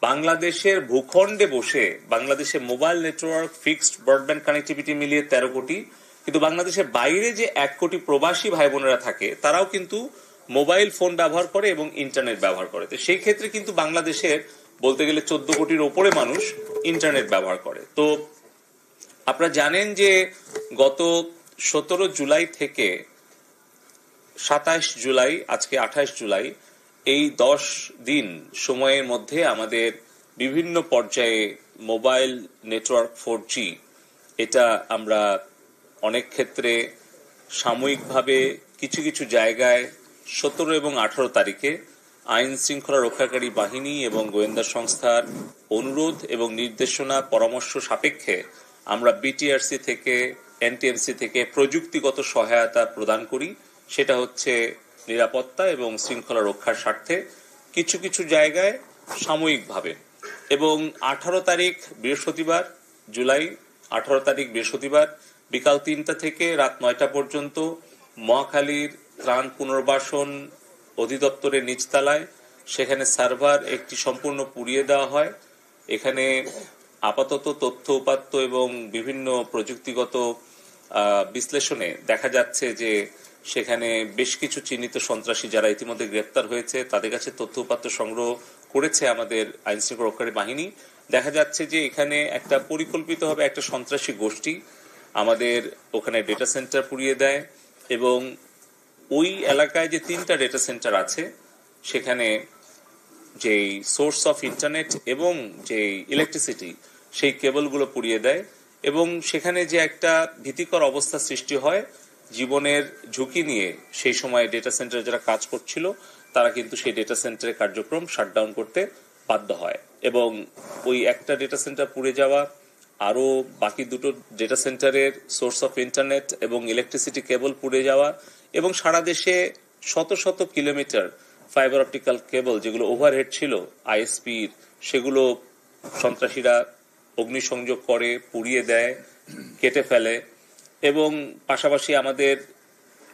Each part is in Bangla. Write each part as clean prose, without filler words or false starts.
বাংলাদেশের ভূখণ্ডে বসে বাংলাদেশে mobile network fixed broadband connectivity মিলিয়ে 13 কোটি, কিন্তু বাংলাদেশের বাইরে যে 1 কোটি প্রবাসী ভাই বোনেরা থাকে তারাও কিন্তু মোবাইল ফোন ব্যবহার করে এবং ইন্টারনেট ব্যবহার করে। তো সেই ক্ষেত্রে কিন্তু বাংলাদেশের বলতে গেলে 14 কোটির ওপরে মানুষ ইন্টারনেট ব্যবহার করে। তো আপনারা জানেন যে গত 17 জুলাই থেকে 27 জুলাই, আজকে 28 জুলাই, এই 10 দিন সময়ের মধ্যে আমাদের বিভিন্ন পর্যায়ে মোবাইল নেটওয়ার্ক 4G এটা আমরা অনেক ক্ষেত্রে সাময়িকভাবে কিছু কিছু জায়গায় 17 এবং 18 তারিখে আইন শৃঙ্খলা রক্ষাকারী বাহিনী এবং গোয়েন্দা সংস্থার অনুরোধ এবং নির্দেশনা পরামর্শ সাপেক্ষে আমরা বিটিআরসি থেকে এনটিএমসি থেকে প্রযুক্তিগত সহায়তা প্রদান করি। সেটা হচ্ছে নিরাপত্তা এবং শৃঙ্খলা রক্ষার স্বার্থে কিছু কিছু জায়গায় সাময়িকভাবে। এবং 18 তারিখ বৃহস্পতিবার, জুলাই 18 তারিখ বৃহস্পতিবার বিকাল 3টা থেকে রাত 9টা পর্যন্ত মহাখালীর ত্রাণ পুনর্বাসন অধিদপ্তরের নিচতলায় সেখানে সার্ভার একটি সম্পূর্ণ পুড়িয়ে দেওয়া হয়। এখানে আপাতত তথ্য উপাত্ত এবং বিভিন্ন প্রযুক্তিগত বিশ্লেষণে দেখা যাচ্ছে যে সেখানে বেশ কিছু চিহ্নিত সন্ত্রাসী যারা ইতিমধ্যে গ্রেপ্তার হয়েছে তাদের কাছে তথ্য উপাত্ত সংগ্রহ করেছে আমাদের আইন শৃঙ্খলা রক্ষাকারী বাহিনী। দেখা যাচ্ছে যে এখানে একটা পরিকল্পিতভাবে একটা সন্ত্রাসী গোষ্ঠী আমাদের ওখানে ডেটা সেন্টার পুড়িয়ে দেয় এবং ওই এলাকায় যে 3টা ডেটা সেন্টার আছে সেখানে যে সোর্স অফ ইন্টারনেট এবং যে ইলেকট্রিসিটি সেই কেবলগুলো পুড়িয়ে দেয় এবং সেখানে যে একটা ভীতিকর অবস্থা সৃষ্টি হয়, জীবনের ঝুঁকি নিয়ে সেই সময় ডেটা সেন্টারে যারা কাজ করছিল তারা কিন্তু সেই ডেটা সেন্টারের কার্যক্রম শাটডাউন করতে বাধ্য হয় এবং ওই একটা ডেটা সেন্টার পুড়ে যাওয়া, আরো বাকি দুটো ডেটা সেন্টারের সোর্স অফ ইন্টারনেট এবং ইলেকট্রিসিটি কেবল পুড়ে যাওয়া এবং সারা দেশে শত শত কিলোমিটার ফাইবার অপটিক্যাল কেবল যেগুলো ওভারহেড ছিল আইএসপির, সেগুলো সন্ত্রাসীরা অগ্নিসংযোগ করে পুড়িয়ে দেয়, কেটে ফেলে। এবং পাশাপাশি আমাদের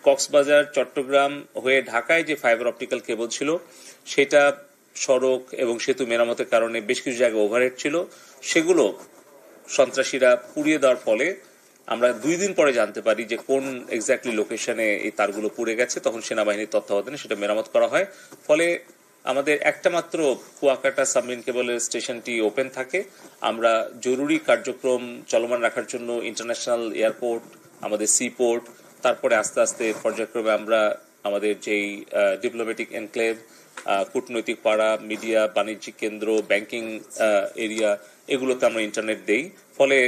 কক্সবাজার চট্টগ্রাম হয়ে ঢাকায় যে ফাইবার অপটিক্যাল কেবল ছিল সেটা সড়ক এবং সেতু মেরামতের কারণে বেশ কিছু জায়গায় ওভারহেড ছিল, সেগুলো সন্ত্রাসীরা পুড়িয়ে দেওয়ার ফলে আমরা 2 দিন পরে জানতে পারি যে কোন এক্স্যাক্টলি লোকেশনে এই তারগুলো পুড়ে গেছে। তখন সেনাবাহিনীর তত্ত্বাবধানে সেটা মেরামত করা হয়। ফলে আমাদের একটা মাত্র কুয়াকাটা সাবমেরিন কেবলের স্টেশনটি ওপেন থাকে। আমরা জরুরি কার্যক্রম চলমান রাখার জন্য ইন্টারন্যাশনাল এয়ারপোর্ট, আমাদের সি পোর্ট, তারপরে আস্তে আস্তে পর্যায়ক্রমে আমরা আমাদের যেই ডিপ্লোম্যাটিক এনক্লেভ, কূটনৈতিক পাড়া, মিডিয়া, বাণিজ্যিক কেন্দ্র, ব্যাংকিং এরিয়া, এগুলোতে আমরা ইন্টারনেট দেই। ফলে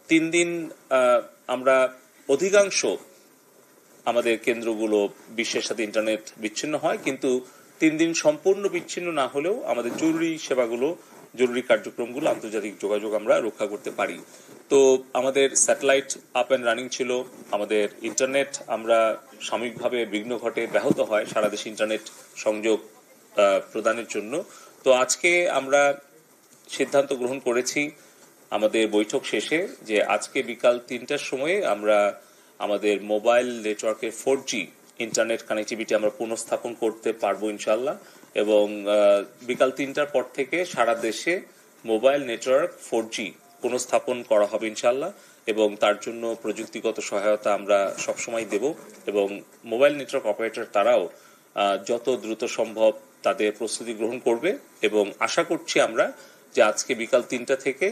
3 দিন আমরা অধিকাংশ আমাদের কেন্দ্রগুলো বিশ্বের সাথে ইন্টারনেট বিচ্ছিন্ন হয়, কিন্তু 3 দিন সম্পূর্ণ বিচ্ছিন্ন না হলেও আমাদের জরুরি সেবাগুলো, জরুরি কার্যক্রমগুলো, আন্তর্জাতিক যোগাযোগ আমরা রক্ষা করতে পারি। তো আমাদের স্যাটেলাইট আপ অ্যান্ড রানিং ছিল, আমাদের ইন্টারনেট আমরা সাময়িকভাবে বিঘ্ন ঘটে, ব্যাহত হয় সারা দেশে ইন্টারনেট সংযোগ প্রদানের জন্য। তো আজকে আমরা সিদ্ধান্ত গ্রহণ করেছি আমাদের বৈঠক শেষে যে আজকে বিকাল 3টার সময়ে আমরা আমাদের মোবাইল নেটওয়ার্কের 4G ইন্টারনেট কানেক্টিভিটি আমরা পুনঃস্থাপন করতে পারবো ইনশাল্লাহ। এবং বিকাল 3টার পর থেকে সারা দেশে মোবাইল নেটওয়ার্ক 4G পুনঃস্থাপন করা হবে ইনশাল্লাহ এবং তার জন্য প্রযুক্তিগত সহায়তা আমরা সবসময় দেব এবং মোবাইল নেটওয়ার্ক অপারেটর তারাও যত দ্রুত সম্ভব তাদের প্রস্তুতি গ্রহণ করবে এবং আশা করছি আমরা যে আজকে বিকাল 3টা থেকে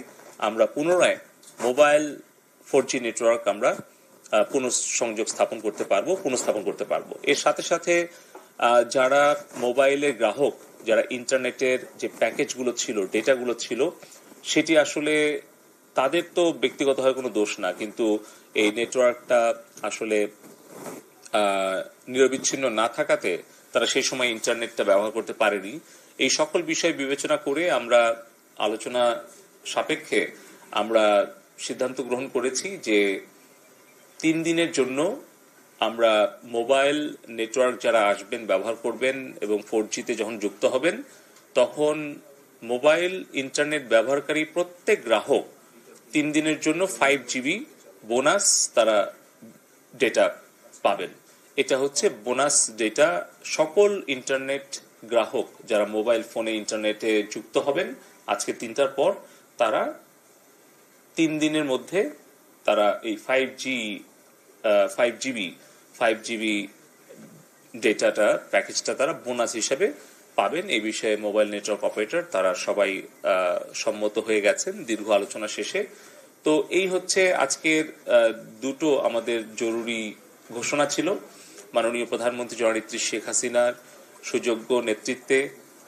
আমরা পুনরায় মোবাইল 4G নেটওয়ার্ক আমরা পুনঃস্থাপন করতে পারবো। এর সাথে সাথে যারা মোবাইলের গ্রাহক, যারা ইন্টারনেটের যে প্যাকেজগুলো ছিল, ডেটাগুলো ছিল, সেটি আসলে তাদের তো ব্যক্তিগতভাবে কোনো দোষ না, কিন্তু এই নেটওয়ার্কটা আসলে নিরবিচ্ছিন্ন না থাকাতে তারা সেই সময় ইন্টারনেটটা ব্যবহার করতে পারেনি। এই সকল বিষয় বিবেচনা করে আমরা আলোচনা সাপেক্ষে আমরা সিদ্ধান্ত গ্রহণ করেছি যে 3 দিনের জন্য আমরা মোবাইল নেটওয়ার্ক যারা আসবেন, ব্যবহার করবেন এবং 4Gতে যখন যুক্ত হবেন তখন মোবাইল ইন্টারনেট ব্যবহারকারী প্রত্যেক গ্রাহক 3 দিনের জন্য 5GB বোনাস তারা ডেটা পাবেন। এটা হচ্ছে বোনাস ডেটা সকল ইন্টারনেট গ্রাহক যারা মোবাইল ফোনে ইন্টারনেটে যুক্ত হবেন আজকে 3টার পর তারা 3 দিনের মধ্যে তারা এই 5GB ডেটাটা প্যাকেজটা তারা বোনাস হিসেবে পাবেন। এই বিষয়ে মোবাইল নেটওয়ার্ক অপারেটর তারা সবাই সম্মত হয়ে গেছেন দীর্ঘ আলোচনা শেষে। তো এই হচ্ছে আজকের দুটো আমাদের জরুরি ঘোষণা ছিল। মাননীয় প্রধানমন্ত্রী জননেত্রী শেখ হাসিনার সুযোগ্য নেতৃত্বে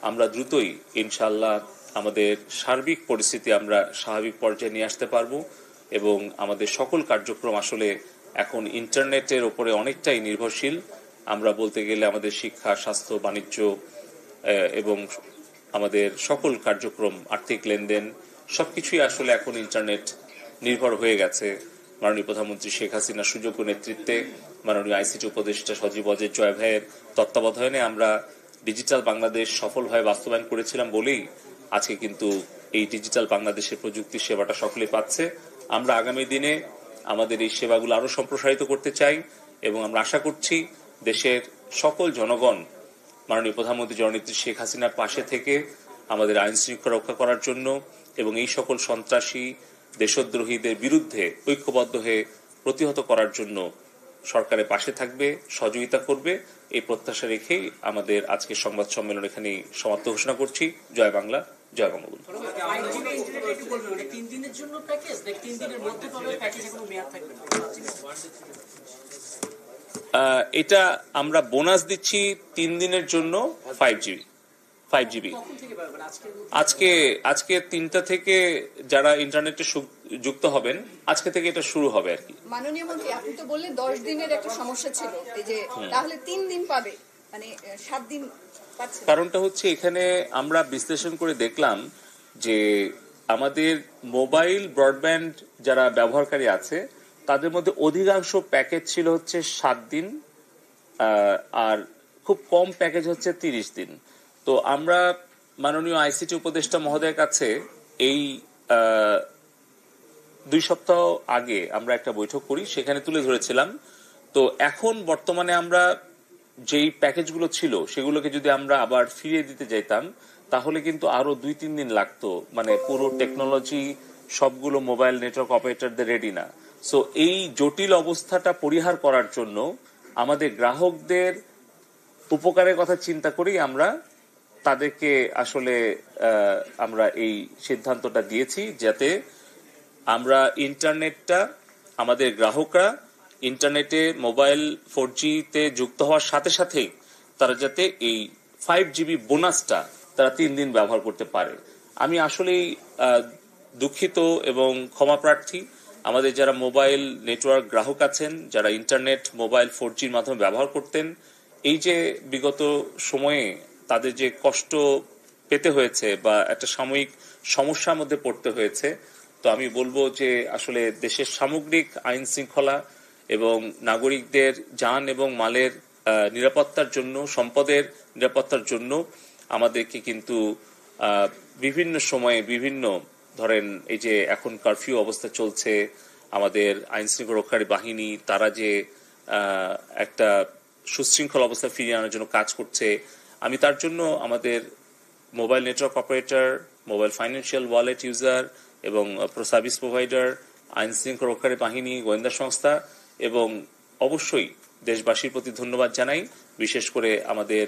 আমরা দ্রুতই ইনশাআল্লাহ আমাদের সার্বিক পরিস্থিতি আমরা স্বাভাবিক পর্যায়ে নিয়ে আসতে পারবো এবং আমাদের সকল কার্যক্রম আসলে এখন ইন্টারনেটের উপরে অনেকটাই নির্ভরশীল। আমরা বলতে গেলে আমাদের শিক্ষা, স্বাস্থ্য, বাণিজ্য এবং আমাদের সকল কার্যক্রম, আর্থিক লেনদেন সবকিছুই আসলে এখন ইন্টারনেট নির্ভর হয়ে গেছে। মাননীয় প্রধানমন্ত্রী শেখ হাসিনার সুযোগ্য নেতৃত্বে মাননীয় আইসিটি উপদেষ্টা সজীব ওয়াজেদ জয় ভাইয়ের তত্ত্বাবধানে আমরা ডিজিটাল বাংলাদেশ সফলভাবে বাস্তবায়ন করেছিলাম বলেই আজকে কিন্তু এই ডিজিটাল বাংলাদেশের প্রযুক্তি সেবাটা সকলে পাচ্ছে। আমরা আগামী দিনে আমাদের এই সেবাগুলো আরো সম্প্রসারিত করতে চাই এবং আমরা আশা করছি দেশের সকল জনগণ মাননীয় প্রধানমন্ত্রী জননেত্রী শেখ হাসিনার পাশে থেকে আমাদের আইন শৃঙ্খলা রক্ষা করার জন্য এবং এই সকল সন্ত্রাসী দেশদ্রোহীদের বিরুদ্ধে ঐক্যবদ্ধ হয়ে প্রতিহত করার জন্য সরকারের পাশে থাকবে, সহযোগিতা করবে। এই প্রত্যাশা রেখেই আমাদের আজকের সংবাদ সম্মেলন এখানেই সমাপ্ত ঘোষণা করছি। জয় বাংলা, জয় বঙ্গবন্ধু। এটা আমরা বোনাস দিচ্ছি 3 দিনের জন্য 5GB। আজকে 3টা থেকে যারা ইন্টারনেটে যুক্ত হবেন আজকে থেকে এটা শুরু হবে আর কি। মাননীয় মন্ত্রী, আপনি তো বললেন 10 দিনের একটা সমস্যা ছিল, এই যে তাহলে 3 দিন পাবে, মানে 7 দিন পাচ্ছে। কারণটা হচ্ছে এখানে আমরা বিশ্লেষণ করে দেখলাম যে আমাদের মোবাইল ব্রডব্যান্ড যারা ব্যবহারকারী আছে তাদের মধ্যে অধিকাংশ প্যাকেজ ছিল হচ্ছে 7 দিন আর খুব কম প্যাকেজ হচ্ছে 30 দিন। তো আমরা মাননীয় আইসিটি উপদেষ্টা মহোদয়ের কাছে এই 2 সপ্তাহ আগে আমরা একটা বৈঠক করি, সেখানে তুলে ধরেছিলাম। তো এখন বর্তমানে আমরা যেই প্যাকেজগুলো ছিল সেগুলোকে যদি আমরা আবার ফিরিয়ে দিতে যাইতাম তাহলে কিন্তু আরো 2-3 দিন লাগতো, মানে পুরো টেকনোলজি সবগুলো মোবাইল নেটওয়ার্ক অপারেটরদের রেডি না। সো এই জটিল অবস্থাটা পরিহার করার জন্য আমাদের গ্রাহকদের উপকারের কথা চিন্তা করেই আমরা তাদেরকে আসলে আমরা এই সিদ্ধান্তটা দিয়েছি, যাতে আমরা ইন্টারনেটটা আমাদের গ্রাহকরা ইন্টারনেটে মোবাইল 4G-তে যুক্ত হওয়ার সাথে সাথেই তারা যাতে এই 5GB বোনাসটা তারা 3 দিন ব্যবহার করতে পারে। আমি আসলেই দুঃখিত এবং ক্ষমা প্রার্থী আমাদের যারা মোবাইল নেটওয়ার্ক গ্রাহক আছেন, যারা ইন্টারনেট মোবাইল 4G-র মাধ্যমে ব্যবহার করতেন, এই যে বিগত সময়ে তাদের যে কষ্ট পেতে হয়েছে বা একটা সাময়িক সমস্যার মধ্যে পড়তে হয়েছে। তো আমি বলবো যে আসলে দেশের সামগ্রিক আইন শৃঙ্খলা এবং নাগরিকদের যান এবং মালের নিরাপত্তার জন্য, সম্পদের নিরাপত্তার জন্য আমাদেরকে কিন্তু বিভিন্ন সময়ে বিভিন্ন ধরেন এই যে এখন কারফিউ অবস্থা চলছে, আমাদের আইন শৃঙ্খলা রক্ষাকারী বাহিনী তারা যে একটা সুশৃঙ্খল অবস্থা ফিরিয়ে আনার জন্য কাজ করছে, আমি তার জন্য আমাদের mobile network operator, mobile financial wallet user এবং সার্ভিস প্রোভাইডার, আইন শৃঙ্খলা রক্ষাকারী বাহিনী, গোয়েন্দা সংস্থা এবং অবশ্যই দেশবাসীর প্রতি ধন্যবাদ জানাই। বিশেষ করে আমাদের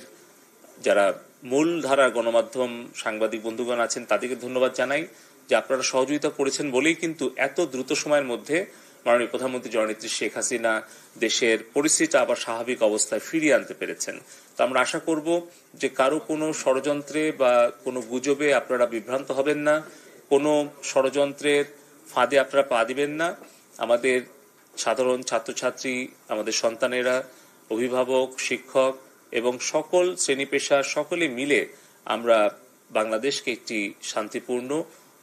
যারা মূলধারার গণমাধ্যম সাংবাদিক বন্ধুগণ আছেন তাদেরকে ধন্যবাদ জানাই যে আপনারা সহযোগিতা করেছেন বলেই কিন্তু এত দ্রুত সময়ের মধ্যে মাননীয় প্রধানমন্ত্রী জননেত্রী শেখ হাসিনা দেশের পরিস্থিতি আবার স্বাভাবিক অবস্থায় ফিরিয়ে আনতে পেরেছেন। তো আমরা আশা করব যে কারো কোনো ষড়যন্ত্রে বা কোনো গুজবে আপনারা বিভ্রান্ত হবেন না, কোনো ষড়যন্ত্রের ফাঁদে আপনারা পা দিবেন না। আমাদের সাধারণ ছাত্রছাত্রী, আমাদের সন্তানেরা, অভিভাবক, শিক্ষক এবং সকল শ্রেণী পেশা সকলে মিলে আমরা বাংলাদেশকে একটি শান্তিপূর্ণ,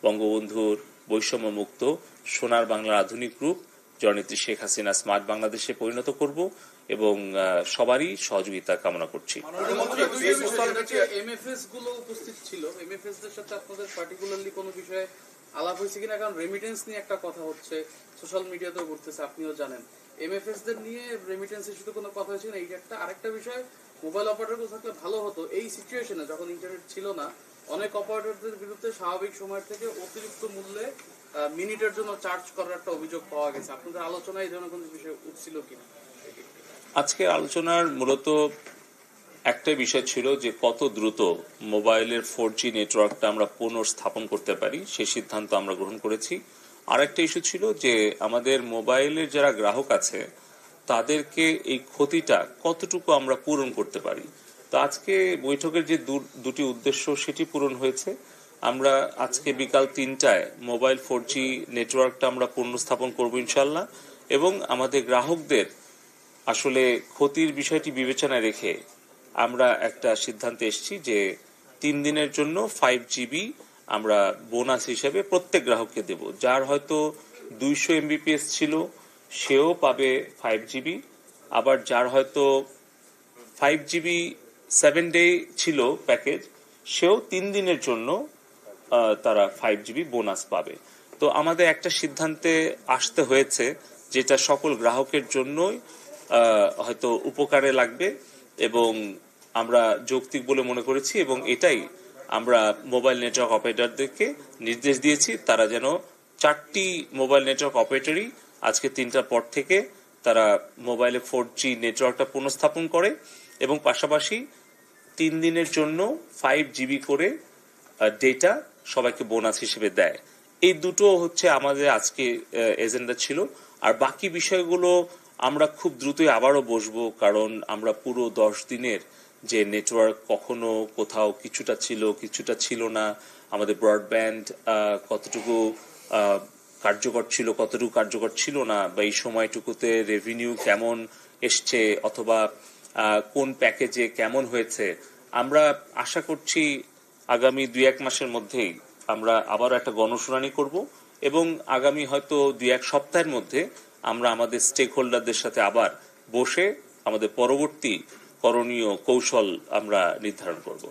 বঙ্গবন্ধুর বৈষম্য মুক্ত, সোনার বাংলার আধুনিক রূপ জননেত্রী শেখ হাসিনা স্মার্ট বাংলাদেশে পরিণত করব এবং সবারই সহযোগিতা কামনা করছি। এমএফএস গুলো উপস্থিত ছিল, এমএফএস দের সাথে আপনাদের পার্টিকুলারলি কোনো বিষয়ে আলাপ হয়েছে কিনা? কারণ রেমিটেন্স নিয়ে একটা কথা হচ্ছে, সোশ্যাল মিডিয়াতেও করতেছে, আপনিও জানেন। এমএফএস দের নিয়ে রেমিটেন্স ইস্যুতে কোনো কথা হয়েছে কিনা? এইটা একটা। আরেকটা বিষয়, মোবাইল অপারেটর থাকলে ভালো হতো এই সিচুয়েশনে, যখন ইন্টারনেট ছিল না, অনেক অপারেটরদের বিরুদ্ধে স্বাভাবিক সময়ের থেকে অতিরিক্ত মূল্যে মিনিটের জন্য চার্জ করার একটা অভিযোগ পাওয়া গেছে। আপনাদের আলোচনায় এই ধরনের কোনো বিষয় উঠছিল কিনা? আজকের আলোচনার মূলত একটা বিষয় ছিল যে কত দ্রুত মোবাইলের 4G নেটওয়ার্কটা আমরা পুনঃস্থাপন করতে পারি, সেই সিদ্ধান্ত আমরা গ্রহণ করেছি। আরেকটা ইস্যু ছিল যে আমাদের মোবাইলের যারা গ্রাহক আছে তাদেরকে এই ক্ষতিটা কতটুকু আমরা পূরণ করতে পারি। তো আজকে বৈঠকের যে দুটি উদ্দেশ্য সেটি পূরণ হয়েছে। আমরা আজকে বিকাল 3টায় মোবাইল 4G নেটওয়ার্কটা আমরা পুনঃস্থাপন করবো ইনশাল্লাহ, এবং আমাদের গ্রাহকদের আসলে ক্ষতির বিষয়টি বিবেচনায় রেখে আমরা একটা সিদ্ধান্তে এসেছি যে 3 দিনের জন্য 5GB আমরা বোনাস হিসেবে প্রত্যেক গ্রাহককে দেব। যার হয়তো 200 MBPS ছিল সেও পাবে 5GB, আবার যার হয়তো 5GB 7 ডে ছিল প্যাকেজ সেও 3 দিনের জন্য তারা 5GB বোনাস পাবে। তো আমাদের একটা সিদ্ধান্তে আসতে হয়েছে যেটা সকল গ্রাহকের জন্যই হয়তো উপকারে লাগবে এবং আমরা যৌক্তিক বলে মনে করেছি, এবং এটাই আমরা মোবাইল নেটওয়ার্ক অপারেটরদেরকে নির্দেশ দিয়েছি তারা যেন 4টি মোবাইল নেটওয়ার্ক অপারেটরই আজকে 3টার পর থেকে তারা মোবাইলে 4G নেটওয়ার্কটা পুনঃস্থাপন করে এবং পাশাপাশি 3 দিনের জন্য 5GB করে ডেটা সবাইকে বোনাস হিসেবে দেয়। এই দুটো হচ্ছে আমাদের আজকে এজেন্ডা ছিল। আর বাকি বিষয়গুলো আমরা খুব দ্রুতই আবারও বসবো, কারণ আমরা পুরো 10 দিনের যে নেটওয়ার্ক কখনো কোথাও কিছুটা ছিল না, আমাদের ব্রডব্যান্ড কতটুকু কার্যকর ছিল কতটুকু কার্যকর ছিল না, বা এই সময়টুকুতে রেভিনিউ কেমন এসছে অথবা কোন প্যাকেজে কেমন হয়েছে, আমরা আশা করছি আগামী 2-1 মাসের মধ্যেই আমরা আবার একটা গণশুনানি করব এবং আগামী হয়তো 2-1 সপ্তাহের মধ্যে আমরা আমাদের স্টেক হোল্ডারদের সাথে আবার বসে আমাদের পরবর্তী করণীয় কৌশল আমরা নির্ধারণ করব।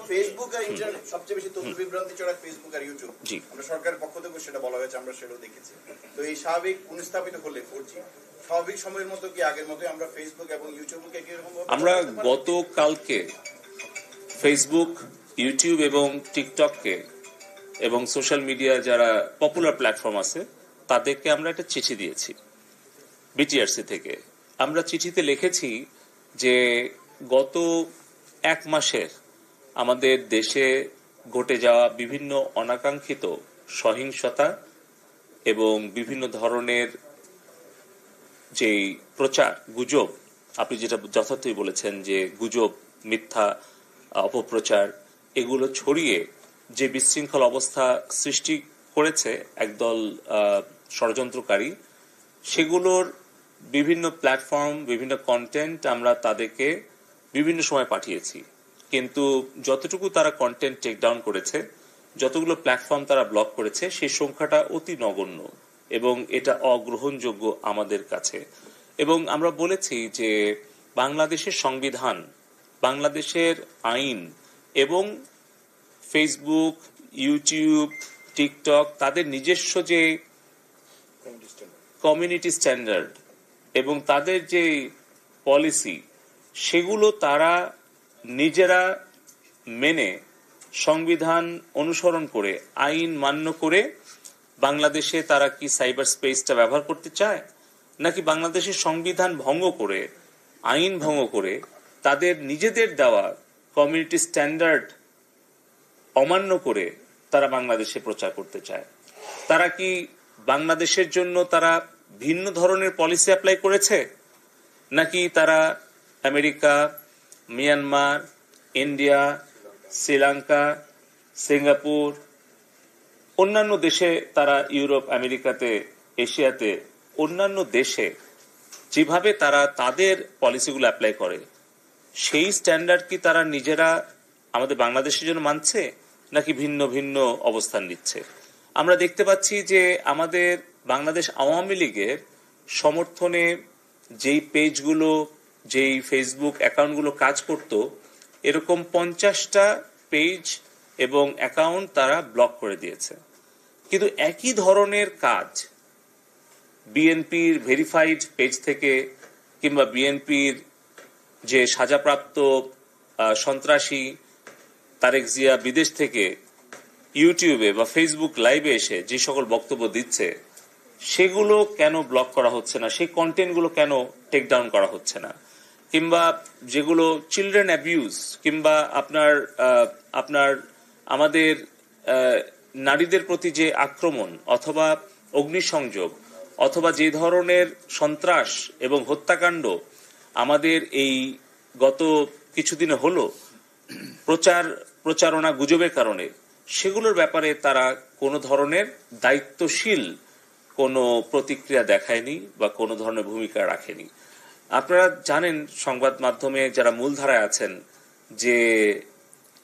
ফেসবুক আর ইন্টারনেট সবচেয়ে বেশি তথ্য বিভ্রান্তি ছড়ায় ফেসবুক আর ইউটিউব। জি, আমরা সরকারের পক্ষ থেকে সেটা বলা হয়েছে, আমরা সেটাও দেখেছি। তো এই স্বাভাবিক পুনঃস্থাপিত করলে 4G স্বাভাবিক সময়ের মতো কি আগের মতোই আমরা ফেসবুক এবং ইউটিউবকে কি রকম আমরা গতকালকে ফেসবুক, ইউটিউব এবং টিকটককে এবং সোশ্যাল মিডিয়া যারা পপুলার প্ল্যাটফর্ম আছে তাদেরকে আমরা একটা চিঠি দিয়েছি বিটিআরসি থেকে। আমরা চিঠিতে লিখেছি যে গত 1 মাসের আমাদের দেশে ঘটে যাওয়া বিভিন্ন অনাকাঙ্ক্ষিত সহিংসতা এবং বিভিন্ন ধরনের যেই প্রচার গুজব, আপনি যেটা যথার্থই বলেছেন যে গুজব, মিথ্যা অপপ্রচার, এগুলো ছড়িয়ে যে বিশৃঙ্খল অবস্থা সৃষ্টি করেছে একদল ষড়যন্ত্রকারী, সেগুলোর বিভিন্ন প্ল্যাটফর্ম, বিভিন্ন কন্টেন্ট আমরা তাদেরকে বিভিন্ন সময় পাঠিয়েছি, কিন্তু যতটুকু তারা কন্টেন্ট টেক ডাউন করেছে, যতগুলো প্ল্যাটফর্ম তারা ব্লক করেছে, সেই সংখ্যাটা অতি নগণ্য এবং এটা অগ্রহণযোগ্য আমাদের কাছে। এবং আমরা বলেছি যে বাংলাদেশের সংবিধান, বাংলাদেশের আইন এবং ফেসবুক, ইউটিউব, টিকটক তাদের নিজস্ব যে কমিউনিটি স্ট্যান্ডার্ড এবং তাদের যে পলিসি, সেগুলো তারা নিজেরা মেনে সংবিধান অনুসরণ করে আইন মান্য করে বাংলাদেশে তারা কি সাইবার স্পেসটা ব্যবহার করতে চায়, নাকি বাংলাদেশের সংবিধান ভঙ্গ করে, আইন ভঙ্গ করে তাদের নিজেদের দেওয়া কমিউনিটি স্ট্যান্ডার্ড অমান্য করে তারা বাংলাদেশে প্রচার করতে চায়। তারা কি বাংলাদেশের জন্য তারা ভিন্ন ধরনের পলিসি অ্যাপ্লাই করেছে, নাকি তারা America, Myanmar, India, Sri Lanka, Singapore, অন্যান্য দেশে, তারা ইউরোপ, আমেরিকাতে, এশিয়াতে অন্যান্য দেশে যেভাবে তারা তাদের পলিসিগুলো অ্যাপ্লাই করে, সেই স্ট্যান্ডার্ড কি তারা নিজেরা আমাদের বাংলাদেশের জন্য মানছে, নাকি ভিন্ন ভিন্ন অবস্থান নিচ্ছে? আমরা দেখতে পাচ্ছি যে আমাদের বাংলাদেশ আওয়ামী লীগের সমর্থনে যেই পেজগুলো, যেই ফেসবুক অ্যাকাউন্টগুলো কাজ করত, এরকম 50টা পেজ এবং অ্যাকাউন্ট তারা ব্লক করে দিয়েছে। কিন্তু একই ধরনের কাজ বিএনপির ভেরিফাইড পেজ থেকে কিংবা বিএনপির যে সাজাপ্রাপ্ত সন্ত্রাসী তারেক জিয়া বিদেশ থেকে ইউটিউবে বা ফেসবুক লাইভে এসে যে সকল বক্তব্য দিচ্ছে সেগুলো কেন ব্লক করা হচ্ছে না, সেই কন্টেন্টগুলো কেন টেক ডাউন করা হচ্ছে না, কিংবা যেগুলো চিলড্রেন অ্যাবিউজ কিংবা আপনার আমাদের নারীদের প্রতি যে আক্রমণ অথবা অগ্নিসংযোগ অথবা যে ধরনের সন্ত্রাস এবং হত্যাকাণ্ড আমাদের এই গত কিছুদিনে হলো প্রচারণা গুজবের কারণে, সেগুলোর ব্যাপারে তারা কোনো ধরনের দায়িত্বশীল কোনো প্রতিক্রিয়া দেখায়নি বা কোনো ধরনের ভূমিকা রাখেনি। আপনারা জানেন সংবাদ মাধ্যমে যারা মূলধারায় আছেন যে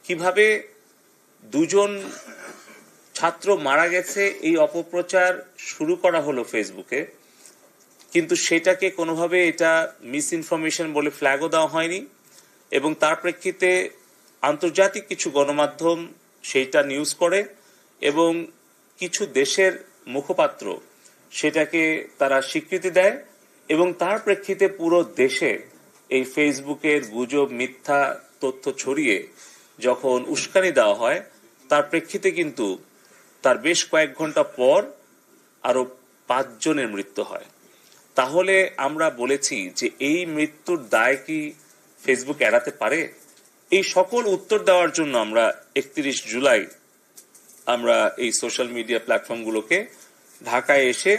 কিভাবে 2 জন ছাত্র মারা গেছে এই অপপ্রচার শুরু করা হলো ফেসবুকে, কিন্তু সেটাকে কোনোভাবে এটা মিস ইনফরমেশন বলে ফ্ল্যাগও দেওয়া হয়নি এবং তার প্রেক্ষিতে আন্তর্জাতিক কিছু গণমাধ্যম সেইটা নিউজ করে এবং কিছু দেশের মুখপাত্র সেটাকে তারা স্বীকৃতি দেয় এবং তার প্রেক্ষিতে পুরো দেশে এই ফেসবুকের গুজব মিথ্যা তথ্য ছড়িয়ে যখন উস্কানি দেওয়া হয়, তার প্রেক্ষিতে কিন্তু তার বেশ কয়েক ঘন্টা পর আরো 5 জনের মৃত্যু হয়। তাহলে আমরা বলেছি যে এই মৃত্যুর দায় কি ফেসবুক এড়াতে পারে? এই সকল উত্তর দেওয়ার জন্য আমরা 31 জুলাই আমরা এই সোশ্যাল মিডিয়া প্ল্যাটফর্মগুলোকে ঢাকায় এসে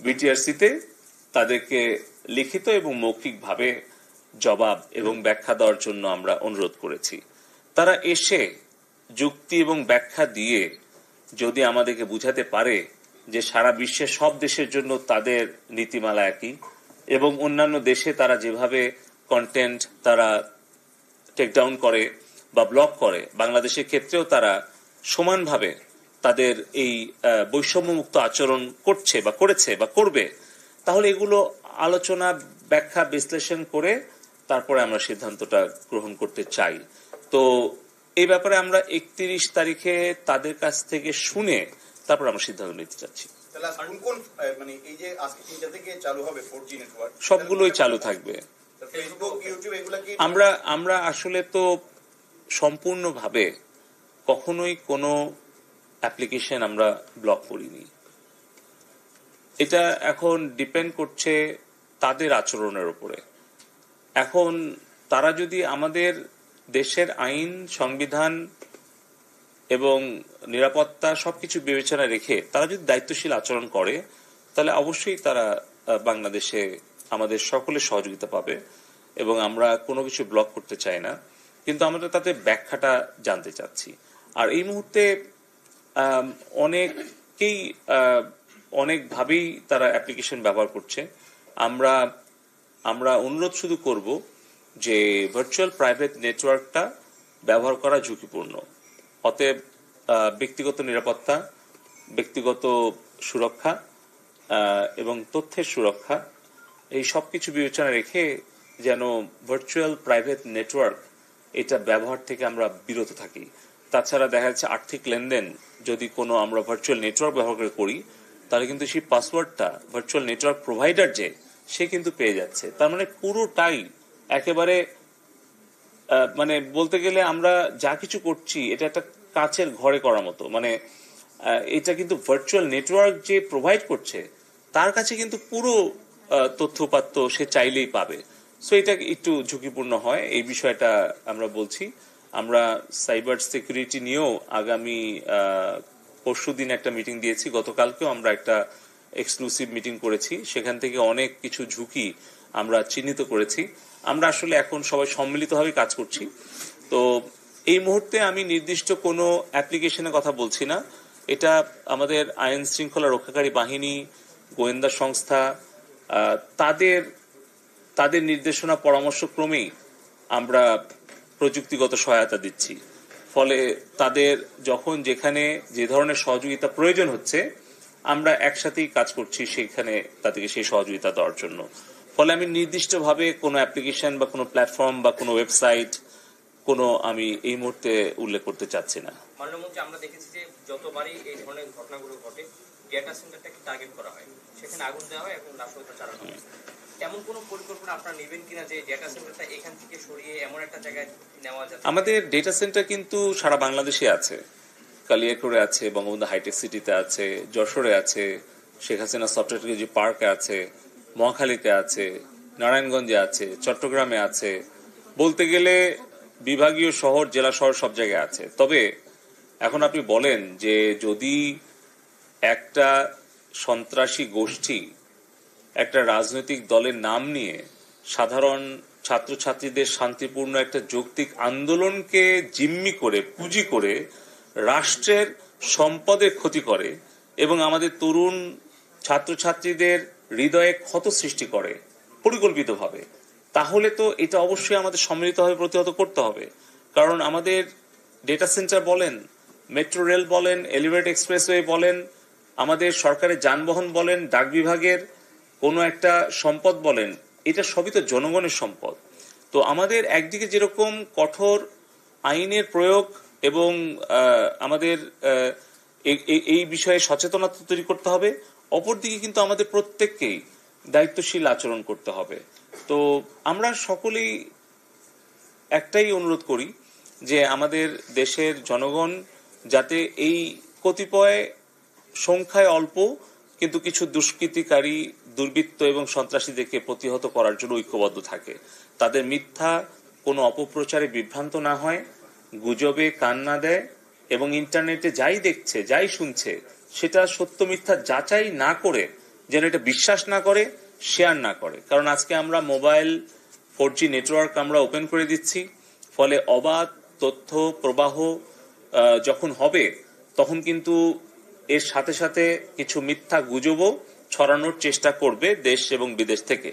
বিটিআরসিতে তাদেরকে লিখিত এবং মৌখিকভাবে জবাব এবং ব্যাখ্যা দেওয়ার জন্য আমরা অনুরোধ করেছি। তারা এসে যুক্তি এবং ব্যাখ্যা দিয়ে যদি আমাদেরকে বুঝাতে পারে যে সারা বিশ্বের সব দেশের জন্য তাদের নীতিমালা একই এবং অন্যান্য দেশে তারা যেভাবে কন্টেন্ট তারা টেকডাউন করে বা ব্লক করে, বাংলাদেশের ক্ষেত্রেও তারা সমানভাবে তাদের এই বৈষম্যমুক্ত আচরণ করছে বা করেছে বা করবে, তাহলে এগুলো আলোচনা ব্যাখ্যা বিশ্লেষণ করে তারপরে আমরা সিদ্ধান্তটা গ্রহণ করতে চাই। তো এই ব্যাপারে আমরা 31 তারিখে তাদের কাছ থেকে শুনে তারপর আমরা সিদ্ধান্ত নিতে চাচ্ছি। মানে এই যে আজকে 3টা থেকে চালু হবে 4G নেটওয়ার্ক, সবগুলোই চালু থাকবে। ফেসবুক, ইউটিউব এগুলা কি আমরা আসলে তো সম্পূর্ণভাবে কখনোই কোনো অ্যাপ্লিকেশন আমরা ব্লক করিনি। এটা এখন ডিপেন্ড করছে তাদের আচরণের উপরে। এখন তারা যদি আমাদের দেশের আইন, সংবিধান এবং নিরাপত্তা সবকিছু বিবেচনা রেখে তারা যদি দায়িত্বশীল আচরণ করে, তাহলে অবশ্যই তারা বাংলাদেশে আমাদের সকলের সহযোগিতা পাবে এবং আমরা কোনো কিছু ব্লক করতে চাই না, কিন্তু আমরা তাদের ব্যাখ্যাটা জানতে চাচ্ছি। আর এই মুহূর্তে অনেকেই অনেকভাবেই তারা অ্যাপ্লিকেশন ব্যবহার করছে। আমরা অনুরোধ শুধু করব যে ভার্চুয়াল প্রাইভেট নেটওয়ার্কটা ব্যবহার করা ঝুঁকিপূর্ণ, অতএব ব্যক্তিগত নিরাপত্তা, ব্যক্তিগত সুরক্ষা এবং তথ্যের সুরক্ষা এই সব কিছু বিবেচনা রেখে যেন ভার্চুয়াল প্রাইভেট নেটওয়ার্ক এটা ব্যবহার থেকে আমরা বিরত থাকি। তাছাড়া দেখা যাচ্ছে আর্থিক লেনদেন যদি কোনো আমরা ভার্চুয়াল নেটওয়ার্ক ব্যবহার করে করি, তাহলে কিন্তু সেই পাসওয়ার্ডটা ভার্চুয়াল নেটওয়ার্ক প্রোভাইডার যে সে কিন্তু পেয়ে যাচ্ছে। তার মানে পুরোটাই একেবারে মানে বলতে গেলে আমরা যা কিছু করছি এটা একটা কাচের ঘরে করার মতো। মানে এটা কিন্তু ভার্চুয়াল নেটওয়ার্ক যে প্রোভাইড করছে তার কাছে কিন্তু পুরো তথ্যপাত্য সে চাইলেই পাবে। সো এটা একটু ঝুঁকিপূর্ণ হয়, এই বিষয়টা আমরা বলছি। আমরা সাইবার সিকিউরিটি নিয়েও আগামী পরশুদিন একটা মিটিং দিয়েছি, গতকালকেও আমরা একটা এক্সক্লুসিভ মিটিং করেছি, সেখান থেকে অনেক কিছু ঝুঁকি আমরা চিহ্নিত করেছি। আমরা আসলে এখন সবাই সম্মিলিতভাবে কাজ করছি। তো এই মুহূর্তে আমি নির্দিষ্ট কোনো অ্যাপ্লিকেশনের কথা বলছি না, এটা আমাদের আইন শৃঙ্খলা রক্ষাকারী বাহিনী, গোয়েন্দা সংস্থা তাদের নির্দেশনা পরামর্শ ক্রমেই আমরা প্রযুক্তিগত সহায়তা দিচ্ছি। ফলে তাদের যখন যেখানে যে ধরনের সহযোগিতা প্রয়োজন হচ্ছে আমরা একসাথেই কাজ করছি সেখানে তাদেরকে সেই সহযোগিতা দেওয়ার জন্য। ফলে আমি নির্দিষ্টভাবে কোনো অ্যাপ্লিকেশন বা কোনো প্ল্যাটফর্ম বা কোনো ওয়েবসাইট আমি এই মুহূর্তে উল্লেখ করতে চাচ্ছি না। মাননীয় মন্ত্রী, আমরা দেখেছি যে যতবারই এই ধরনের ঘটনাগুলো ঘটে ডেটা সেন্টারটাকে টার্গেট করা হয়, সেখানে আগুন দেওয়া হয় এবং নাশকতা চালানো হয়। তেমন কোনো পরিকল্পনা আপনারা নেবেন কিনা যে ডেটা সেন্টারটা এখান থেকে সরিয়ে এমন একটা জায়গায় নেওয়া যাবে? আমাদের ডেটা সেন্টার কিন্তু সারা বাংলাদেশে আছে। কালিয়াকৈরে আছে, বঙ্গবন্ধু হাইটেক সিটিতে আছে, যশোরে আছে, শেখ হাসিনা সফটওয়্যার টেকনোলজি পার্কে আছে, মহাখালীতে আছে, নারায়ণগঞ্জে আছে, চট্টগ্রামে আছে, বলতে গেলে বিভাগীয় শহর, জেলা শহর সব জায়গায় আছে। তবে এখন আপনি বলেন যে যদি একটা সন্ত্রাসী গোষ্ঠী একটা রাজনৈতিক দলের নাম নিয়ে সাধারণ ছাত্রছাত্রীদের শান্তিপূর্ণ একটা যৌক্তিক আন্দোলনকে জিম্মি করে, পুঁজি করে রাষ্ট্রের সম্পদের ক্ষতি করে এবং আমাদের তরুণ ছাত্রছাত্রীদের হৃদয়ে ক্ষত সৃষ্টি করে পরিকল্পিতভাবে, তাহলে তো এটা অবশ্যই আমাদের সম্মিলিতভাবে প্রতিহত করতে হবে। কারণ আমাদের ডেটা সেন্টার বলেন, মেট্রো রেল বলেন, এলিভেটেড এক্সপ্রেসওয়ে বলেন, আমাদের সরকারের যানবাহন বলেন, ডাক বিভাগের কোনো একটা সম্পদ বলেন, এটা সবই তো জনগণের সম্পদ। তো আমাদের একদিকে যেরকম কঠোর আইনের প্রয়োগ এবং আমাদের এই বিষয়ে সচেতনতা তৈরি করতে হবে, অপরদিকে কিন্তু আমাদের প্রত্যেককেই দায়িত্বশীল আচরণ করতে হবে। তো আমরা সকলেই একটাই অনুরোধ করি যে আমাদের দেশের জনগণ যাতে এই কতিপয় সংখ্যায় অল্প কিন্তু কিছু দুষ্কৃতিকারী, দুর্বৃত্ত এবং সন্ত্রাসীদেরকে প্রতিহত করার জন্য ঐক্যবদ্ধ থাকে, তাদের মিথ্যা কোনো অপপ্রচারে বিভ্রান্ত না হয়, গুজবে কান না দেয় এবং ইন্টারনেটে যাই দেখছে, যাই শুনছে সেটা সত্য মিথ্যা যাচাই না করে যেন এটা বিশ্বাস না করে, শেয়ার না করে। কারণ আজকে আমরা মোবাইল 4G নেটওয়ার্ক আমরা ওপেন করে দিচ্ছি, ফলে অবাধ তথ্য প্রবাহ যখন হবে তখন কিন্তু এর সাথে সাথে কিছু মিথ্যা গুজবও ছড়ানোর চেষ্টা করবে দেশ এবং বিদেশ থেকে।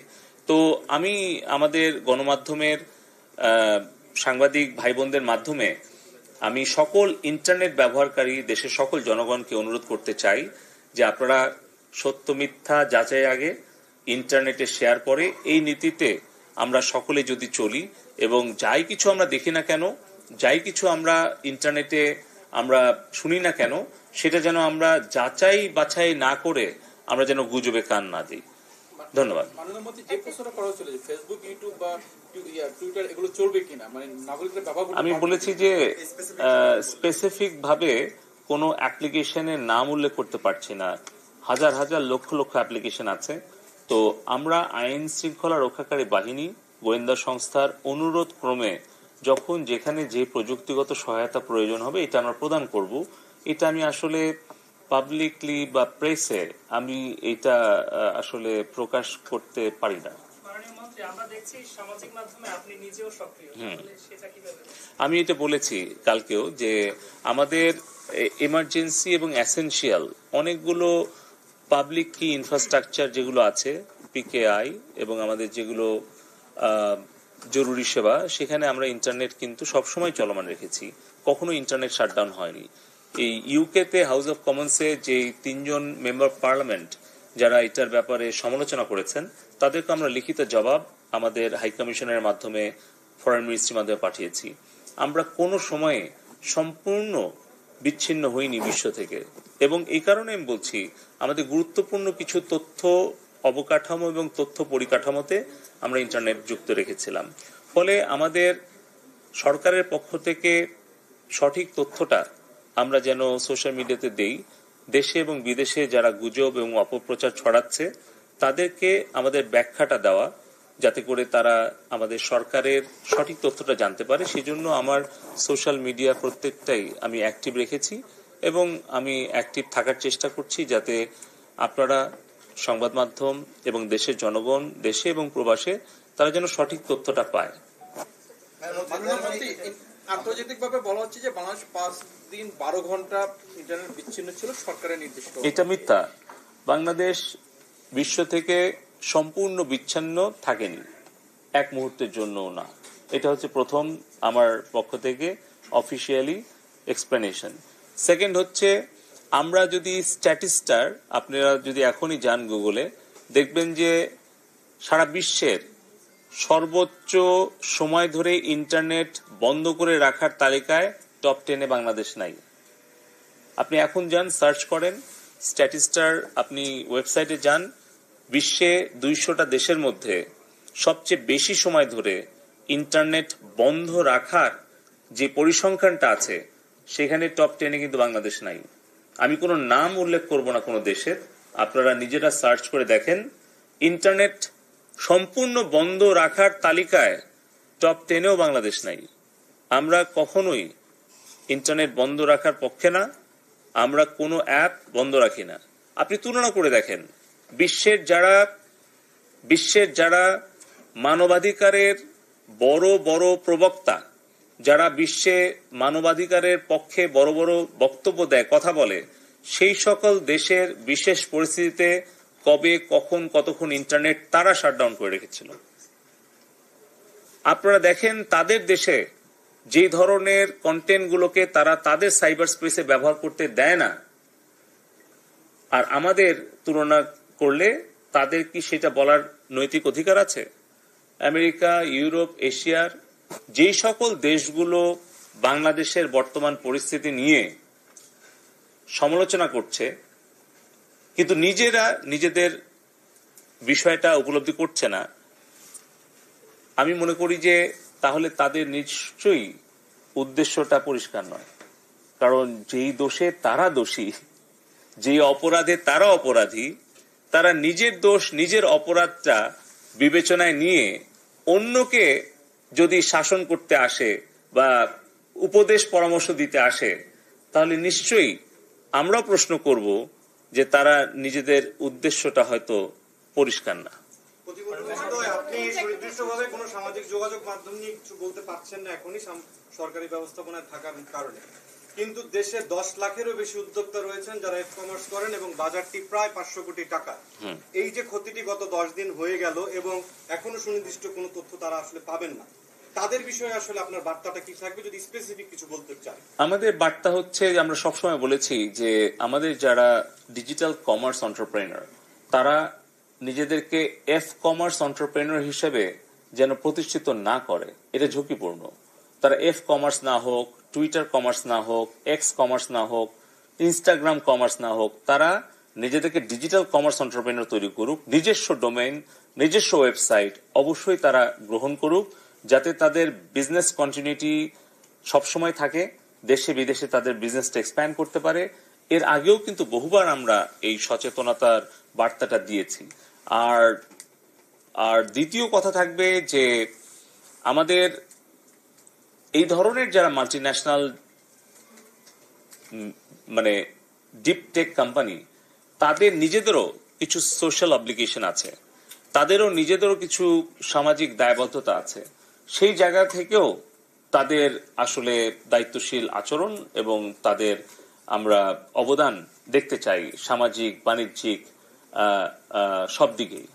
তো আমি আমাদের গণমাধ্যমের সাংবাদিক ভাই বোনদের মাধ্যমে আমি সকল ইন্টারনেট ব্যবহারকারী দেশের সকল জনগণকে অনুরোধ করতে চাই যে আপনারা সত্য মিথ্যা যাচাই আগে, ইন্টারনেটে শেয়ার পরে, এই নীতিতে আমরা সকলে যদি চলি এবং যাই কিছু আমরা দেখি না কেন, যাই কিছু আমরা ইন্টারনেটে আমরা শুনি না কেন, সেটা যেন আমরা যাচাই বাছাই না করে আমরা যেন গুজবে কান না দিই। ধন্যবাদ। মাননীয় মন্ত্রী, যে প্রশ্নটা করা হচ্ছিল যে ফেসবুক, ইউটিউব বা টুইটার এগুলো চলবে কিনা, মানে নাগরিকরা ব্যবহার, আমি বলেছি যে স্পেসিফিক ভাবে কোনো অ্যাপ্লিকেশনের নাম উল্লেখ করতে পারছি না, হাজার হাজার লক্ষ লক্ষ অ্যাপ্লিকেশন আছে। তো আমরা আইন শৃঙ্খলা রক্ষাকারী বাহিনী, গোয়েন্দা সংস্থার অনুরোধ ক্রমে যখন যেখানে যে প্রযুক্তিগত সহায়তা প্রয়োজন হবে এটা আমরা প্রদান করব। এটা আমি আসলে পাবলিকলি বা প্রেসে আমি এটা আসলে প্রকাশ করতে পারি না। আমি এটা বলেছি কালকেও যে আমাদের এমার্জেন্সি এবং এসেনশিয়াল অনেকগুলো পাবলিক কি ইনফ্রাস্ট্রাকচার যেগুলো আছে, পিকেআই এবং আমাদের যেগুলো জরুরি সেবা, সেখানে আমরা ইন্টারনেট কিন্তু সবসময় চলমান রেখেছি, কখনো ইন্টারনেট শাটডাউন হয়নি। এই ইউকেতে হাউস অফ কমন্সে যে 3 জন মেম্বার পার্লামেন্ট যারা এটার ব্যাপারে সমালোচনা করেছেন তাদেরকে আমরা লিখিত জবাব আমাদের হাই কমিশনের মাধ্যমে, ফরেন মিনিস্ট্রির মাধ্যমে পাঠিয়েছি। আমরা কোনো সময়ে সম্পূর্ণ বিচ্ছিন্ন হইনি বিশ্ব থেকে, এবং এই কারণে আমি বলছি আমাদের গুরুত্বপূর্ণ কিছু তথ্য অবকাঠামো এবং তথ্য পরিকাঠামোতে আমরা ইন্টারনেট যুক্ত রেখেছিলাম। ফলে আমাদের সরকারের পক্ষ থেকে সঠিক তথ্যটা আমরা যেন সোশ্যাল মিডিয়াতে দেই, দেশে এবং বিদেশে যারা গুজব এবং অপপ্রচার ছড়াচ্ছে তাদেরকে আমাদের ব্যাখ্যাটা দেওয়া, যাতে করে তারা আমাদের সরকারের সঠিক তথ্যটা জানতে পারে। সেই জন্য আমার সোশ্যাল মিডিয়া প্রত্যেকটাই আমি অ্যাক্টিভ রেখেছি এবং আমি অ্যাক্টিভ থাকার চেষ্টা করছি যাতে আপনারা, সংবাদ মাধ্যম এবং দেশের জনগণ, দেশে এবং প্রবাসে, তারা যেন সঠিক তথ্যটা পায়। আন্তর্জাতিকভাবে বলা হচ্ছে যে বাংলাদেশ 5 দিন 12 ঘন্টা ইন্টারনেট বিচ্ছিন্ন ছিল সরকারের নির্দেশ। এটা মিথ্যা। বাংলাদেশ বিশ্ব থেকে সম্পূর্ণ বিচ্ছিন্ন থাকেনি, এক মুহূর্তের জন্যও না। এটা হচ্ছে প্রথম আমার পক্ষ থেকে অফিসিয়ালি এক্সপ্লেনেশন। সেকেন্ড হচ্ছে, আমরা যদি স্ট্যাটিস্টার, আপনারা যদি এখনই যান গুগলে, দেখবেন যে সারা বিশ্বের সর্বোচ্চ সময় ধরে ইন্টারনেট বন্ধ করে রাখার তালিকায় টপ 10-এ বাংলাদেশ নাই। আপনি এখন যান, সার্চ করেন স্ট্যাটিস্টার, আপনি ওয়েবসাইটে যান, বিশ্বে 200টা দেশের মধ্যে সবচেয়ে বেশি সময় ধরে ইন্টারনেট বন্ধ রাখার যে পরিসংখ্যানটা আছে সেখানে টপ 10-এ কিন্তু বাংলাদেশ নাই। আমি কোনো নাম উল্লেখ করব না কোনো দেশের, আপনারা নিজেরা সার্চ করে দেখেন, ইন্টারনেট সম্পূর্ণ বন্ধ রাখার তালিকায় টপ 10-এও বাংলাদেশ নাই। আমরা কখনোই ইন্টারনেট বন্ধ রাখার পক্ষে না, আমরা কোনো অ্যাপ বন্ধ রাখি না। আপনি তুলনা করে দেখেন, বিশ্বের যারা মানবাধিকারের বড় বড় প্রবক্তা, যারা বিশ্বে মানবাধিকারের পক্ষে বড় বড় বক্তব্য দেয়, কথা বলে, সেই সকল দেশের বিশেষ পরিস্থিতিতে কবে কখন কতক্ষণ ইন্টারনেট তারা শাটডাউন করে রেখেছিল। আপনারা দেখেন তাদের দেশে যে ধরনের কন্টেন্টগুলোকে তারা তাদের সাইবার স্পেসে ব্যবহার করতে দেয় না, আর আমাদের তুলনা করলে তাদের কি সেটা বলার নৈতিক অধিকার আছে? আমেরিকা, ইউরোপ, এশিয়ার যেই সকল দেশগুলো বাংলাদেশের বর্তমান পরিস্থিতি নিয়ে সমালোচনা করছে কিন্তু নিজেরা নিজেদের বিষয়টা উপলব্ধি করছে না, আমি মনে করি যে তাহলে তাদের নিশ্চয়ই উদ্দেশ্যটা পরিষ্কার নয়। কারণ যেই দোষে তারা দোষী, যেই অপরাধে তারা অপরাধী, তারা নিজের দোষ নিজের অপরাধটা বিবেচনায় নিয়ে অন্যকে যদি শাসন করতে আসে বা উপদেশ পরামর্শ দিতে আসে, তাহলে নিশ্চয়ই আমরা প্রশ্ন করব যে তারা নিজেদের উদ্দেশ্যটা হয়তো পরিষ্কার না। আপনি সুনির্দিষ্টভাবে কোনো সামাজিক যোগাযোগ মাধ্যম নিয়ে কিছু বলতে পারছেন না এখনই সরকারি ব্যবস্থাপনায় থাকার কারণে, কিন্তু দেশে 10 লাখেরও বেশি উদ্যোক্তা রয়েছেন যারা ই-কমার্স করেন এবং বাজারটি প্রায় 500 কোটি টাকা। এই যে ক্ষতিটি গত 10 দিন হয়ে গেল এবং এখনো সুনির্দিষ্ট কোনো তথ্য তারা আসলে পাবেন না, তাদের বিষয়ে আসলে আপনার বার্তাটা কি থাকবে যদি স্পেসিফিক কিছু বলতে চান? আমাদের বার্তা হচ্ছে যে আমরা সবসময় বলেছি যে আমাদের যারা ডিজিটাল কমার্স এন্টারপ্রেনার তারা নিজেদেরকে কমার্স এন্টারপ্রেনার হিসেবে যেন প্রতিষ্ঠিত না করে, এটা ঝুঁকিপূর্ণ। তারা কমার্স না হোক, টুইটার কমার্স না হোক, এক্স কমার্স না হোক, ইনস্টাগ্রাম কমার্স না হোক, তারা নিজেদেরকে ডিজিটাল কমার্স এন্টারপ্রেনার তৈরি করুক, নিজস্ব ডোমেইন, নিজস্ব ওয়েবসাইট অবশ্যই তারা গ্রহণ করুক, যাতে তাদের বিজনেস কন্টিনিউটি সবসময় থাকে, দেশে বিদেশে তাদের বিজনেসটা এক্সপ্যান্ড করতে পারে। এর আগেও কিন্তু বহুবার আমরা এই সচেতনতার বার্তাটা দিয়েছি। আর দ্বিতীয় কথা থাকবে যে আমাদের এই ধরনের যারা মাল্টিন্যাশনাল মানে ডিপ টেক কোম্পানি, তাদের নিজেদেরও কিছু সোশ্যাল অব্লিগেশন আছে, তাদেরও নিজেদেরও কিছু সামাজিক দায়বদ্ধতা আছে। সেই জায়গা থেকেও তাদের আসলে দায়িত্বশীল আচরণ এবং তাদের আমরা অবদান দেখতে চাই সামাজিক, বাণিজ্যিক সব দিকেই।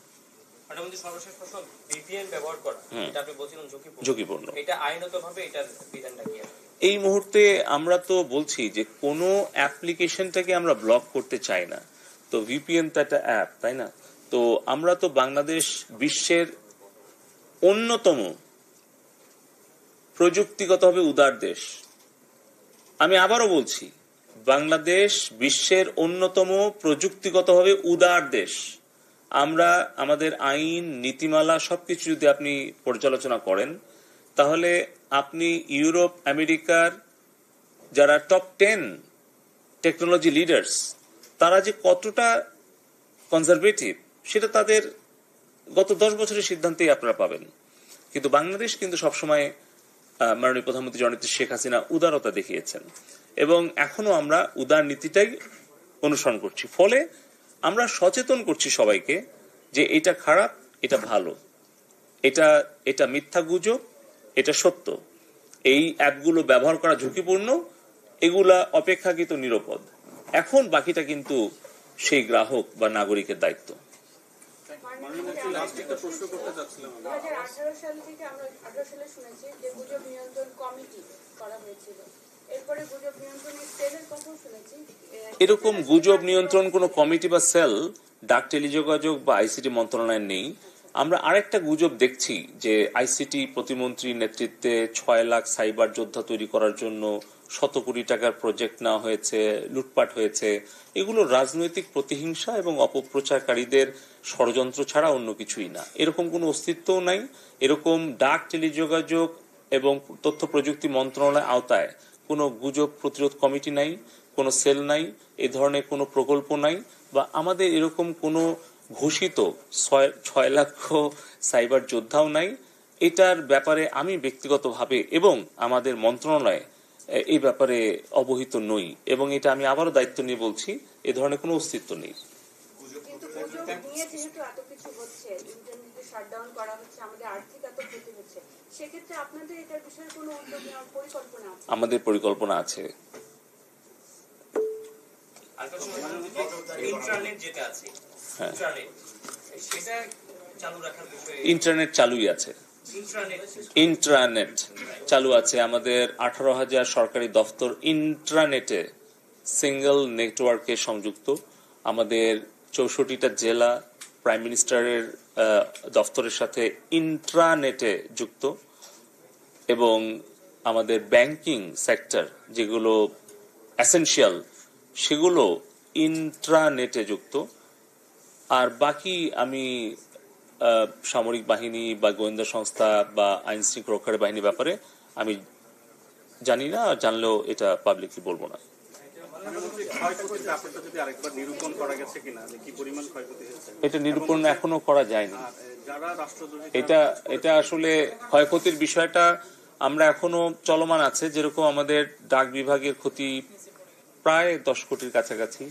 সর্বশেষ প্রশ্ন, ভিপিএন ব্যবহার করা, এটা আপনি বলছিলেন ঝুঁকিপূর্ণ, এটা আইনগতভাবে এটার বিধানটা কি? এই মুহূর্তে আমরা তো বলছি যে কোনো অ্যাপ্লিকেশনটাকে আমরা ব্লক করতে চাই না, তো ভিপিএন তো একটা অ্যাপ, তাই না? তো আমরা তো বাংলাদেশ বিশ্বের অন্যতম প্রযুক্তিগতভাবে উদার দেশ। আমি আবারও বলছি, বাংলাদেশ বিশ্বের অন্যতম প্রযুক্তিগতভাবে উদার দেশ। আমরা আমাদের আইন, নীতিমালা সবকিছু যদি আপনি পর্যালোচনা করেন, তাহলে আপনি ইউরোপ, আমেরিকার যারা টপ 10 টেকনোলজি লিডার্স, তারা যে কতটা কনজারভেটিভ সেটা তাদের গত 10 বছরের সিদ্ধান্তেই আপনারা পাবেন। কিন্তু বাংলাদেশ কিন্তু সবসময় মাননীয় প্রধানমন্ত্রী জননেত্রী শেখ হাসিনা উদারতা দেখিয়েছেন এবং এখনো আমরা উদার নীতিটাই অনুসরণ করছি। ফলে আমরা সচেতন করছি সবাইকে যে এটা খারাপ, এটা ভালো, এটা মিথ্যা গুজব, এটা সত্য। এই অ্যাপগুলো ব্যবহার করা ঝুঁকিপূর্ণ, এগুলা অপেক্ষাকৃত নিরাপদ। এখন বাকিটা কিন্তু সেই গ্রাহক বা নাগরিকের দায়িত্ব। প্রশ্ন করতে চাচ্ছিলাম, 2018 সাল থেকে আমরা 18 সালে শুনেছি যে গুজব নিয়ন্ত্রণ কমিটি করা হয়েছিল, এরপরে গুজব নিয়ন্ত্রণের সেলের কথাও শুনেছি। এরকম গুজব নিয়ন্ত্রণ কোনো কমিটি বা সেল ডাক, টেলিযোগাযোগ বা আইসিটি মন্ত্রণালয় নেই। আমরা আরেকটা গুজব দেখছি যে আইসিটি প্রতিমন্ত্রীর নেতৃত্বে 6 লাখ সাইবার যোদ্ধা তৈরি করার জন্য শত কোটি টাকার প্রজেক্ট নেওয়া হয়েছে, লুটপাট হয়েছে। এগুলো রাজনৈতিক প্রতিহিংসা এবং অপপ্রচারকারীদের ষড়যন্ত্র ছাড়া অন্য কিছুই না। এরকম কোনো অস্তিত্বও নাই। এরকম ডাক, টেলিযোগাযোগ এবং তথ্য প্রযুক্তি মন্ত্রণালয়ের আওতায় কোনো গুজব প্রতিরোধ কমিটি নাই, কোনো সেল নাই, এ ধরনের কোনো প্রকল্প নাই, বা আমাদের এরকম কোনো ঘোষিত 6 লক্ষ সাইবার যোদ্ধাও নাই। এটার ব্যাপারে আমি ব্যক্তিগতভাবে এবং আমাদের মন্ত্রণালয় এই ব্যাপারে অবহিত নই, এবং এটা আমি আবারও দায়িত্ব নিয়ে বলছি, এ ধরনের কোনো অস্তিত্ব নেই। কিন্তু গুজব নিয়ে যেহেতু এত কিছু হচ্ছে, ইন্টারনেটে শাটডাউন করা হচ্ছে, আমাদের আর্থিক এত ক্ষতি হচ্ছে, সেক্ষেত্রে আপনাদের এটার বিষয়ে কোনো উদ্যোগ নেওয়ার পরিকল্পনা আছে? আমাদের পরিকল্পনা আছে। ইন্টারনেট যেটা আছে, ইন্টারনেট সেটা চালু রাখার বিষয়ে ইন্টারনেট চালুই আছে, ইন্ট্রানেট চালু আছে। আমাদের 18,000 সরকারি দপ্তর ইন্ট্রানেটে সিঙ্গেল নেটওয়ার্কে সংযুক্ত। আমাদের 64টা জেলা প্রাইম মিনিস্টারের দপ্তরের সাথে ইন্ট্রানেটে যুক্ত, এবং আমাদের ব্যাংকিং সেক্টর যেগুলো এসেনশিয়াল সেগুলো ইন্ট্রানেটে যুক্ত। আর বাকি আমি সামরিক বাহিনী বা গোয়েন্দা সংস্থা বা আইন শৃঙ্খলা রক্ষাকারী বাহিনীর ব্যাপারে আমি জানি না, জানলেও এটা পাবলিকলি বলবো না। এটা নিরূপণ এখনো করা যায়নি। এটা আসলে ক্ষয়ক্ষতির বিষয়টা আমরা এখনো চলমান আছে। যেরকম আমাদের ডাক বিভাগের ক্ষতি প্রায় 10 কোটির কাছাকাছি,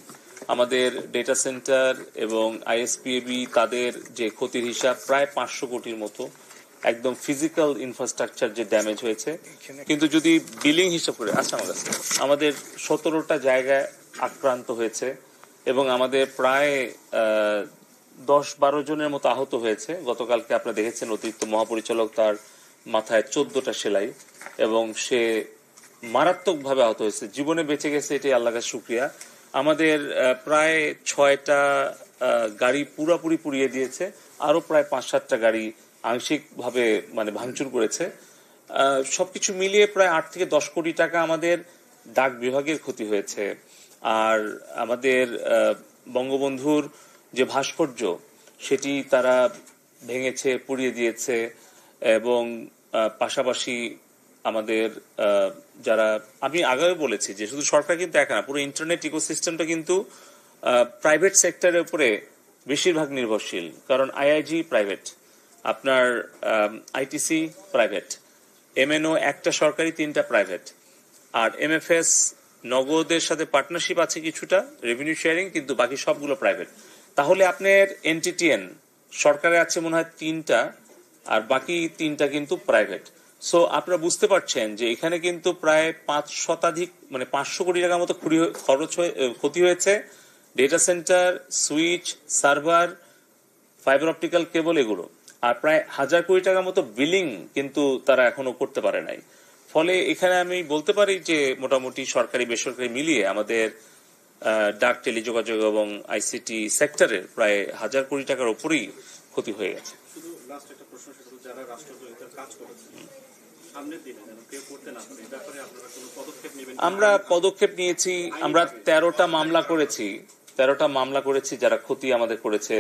আমাদের ডেটা সেন্টার এবং আইএসপিএবি তাদের যে ক্ষতির হিসাব প্রায় 500 কোটির মতো, একদম ফিজিক্যাল ইনফ্রাস্ট্রাকচার যে ড্যামেজ হয়েছে। কিন্তু যদি বিলিং হিসাব করে আমাদের 17টা জায়গায় আক্রান্ত হয়েছে, এবং আমাদের প্রায় 10-12 জনের মতো আহত হয়েছে। গতকালকে আপনারা দেখেছেন অতিরিক্ত মহাপরিচালক, তার মাথায় 14টা সেলাই, এবং সে মারাত্মকভাবে আহত হয়েছে। জীবনে বেঁচে গেছে, এটাই আল্লাহর কাছে শুকরিয়া। আমাদের প্রায় 6টা গাড়ি পুরাপুরি পুড়িয়ে দিয়েছে, আরো প্রায় 5-7টা গাড়ি আংশিকভাবে ভাঙচুর করেছে। সবকিছু মিলিয়ে প্রায় 8 থেকে 10 কোটি টাকা আমাদের ডাক বিভাগের ক্ষতি হয়েছে। আর আমাদের বঙ্গবন্ধুর যে ভাস্কর্য সেটি তারা ভেঙেছে, পুড়িয়ে দিয়েছে, এবং পাশাপাশি আমাদের যারা, আমি আগেও বলেছি যে শুধু সরকার কিন্তু একা না, পুরো ইন্টারনেট ইকোসিস্টেমটা কিন্তু প্রাইভেট সেক্টরের উপরে বেশিরভাগ নির্ভরশীল। কারণ আইআইজি প্রাইভেট, আপনার আইটিসি প্রাইভেট, এমএনও একটা সরকারি, 3টা প্রাইভেট, আর এমএফএস নগদের সাথে পার্টনারশিপ আছে কিছুটা, রেভিনিউ শেয়ারিং, কিন্তু বাকি সবগুলো প্রাইভেট। তাহলে আপনার এনটিটিএন সরকারের আছে মনে হয় 3টা, আর বাকি 3টা কিন্তু প্রাইভেট। সো আপনারা বুঝতে পারছেন যে এখানে কিন্তু প্রায় 500 কোটি টাকার মতো ক্ষতি হয়েছে। Data centre, switch, server, fibre optical কেবল, এগুলো। আর প্রায় 1000 কোটি টাকার মতো বিলিং কিন্তু তারা এখনো করতে পারে নাই। ফলে এখানে আমি বলতে পারি যে মোটামুটি সরকারি বেসরকারি মিলিয়ে আমাদের ডাক, টেলিযোগাযোগ এবং আইসিটি সেক্টরের প্রায় 1000 কোটি টাকার উপরেই ক্ষতি হয়ে গেছে। আমরা পদক্ষেপ নিয়েছি। আমরা 13টা মামলা করেছি যারা ক্ষতি আমাদের করেছে,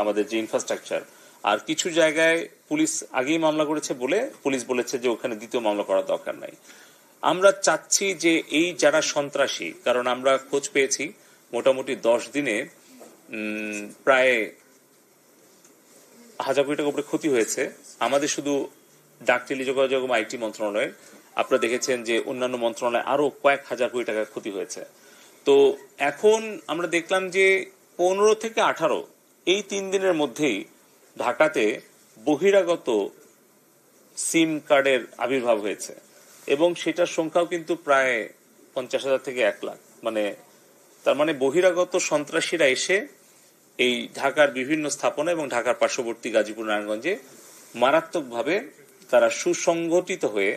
আমাদের যে ইনফ্রাস্ট্রাকচার। আর কিছু জায়গায় পুলিশ আগেই মামলা করেছে বলে পুলিশ বলেছে যে ওখানে দ্বিতীয় মামলা করার দরকার নাই। আমরা চাচ্ছি যে এই যারা সন্ত্রাসী, কারণ আমরা খোঁজ পেয়েছি মোটামুটি 10 দিনে প্রায় 1000 কোটি টাকার উপরে ক্ষতি হয়েছে আমাদের শুধু ডাক, টেলিযোগাযোগ এবং আইটি মন্ত্রণালয়ের। আপনারা দেখেছেন যে অন্যান্য মন্ত্রণালয়ে আরো কয়েক হাজার কোটি টাকার ক্ষতি হয়েছে। তো এখন আমরা দেখলাম যে 15 থেকে 18 এই 3 দিনের মধ্যেই ঢাকাতে বহিরাগত সিম কার্ডের আবির্ভাব হয়েছে, এবং সেটার সংখ্যাও কিন্তু প্রায় 50,000 থেকে 1 লাখ। তার মানে বহিরাগত সন্ত্রাসীরা এসে এই ঢাকার বিভিন্ন স্থাপনা এবং ঢাকার পার্শ্ববর্তী গাজীপুর, নারায়ণগঞ্জে মারাত্মকভাবে তারা সুসংগঠিত হয়ে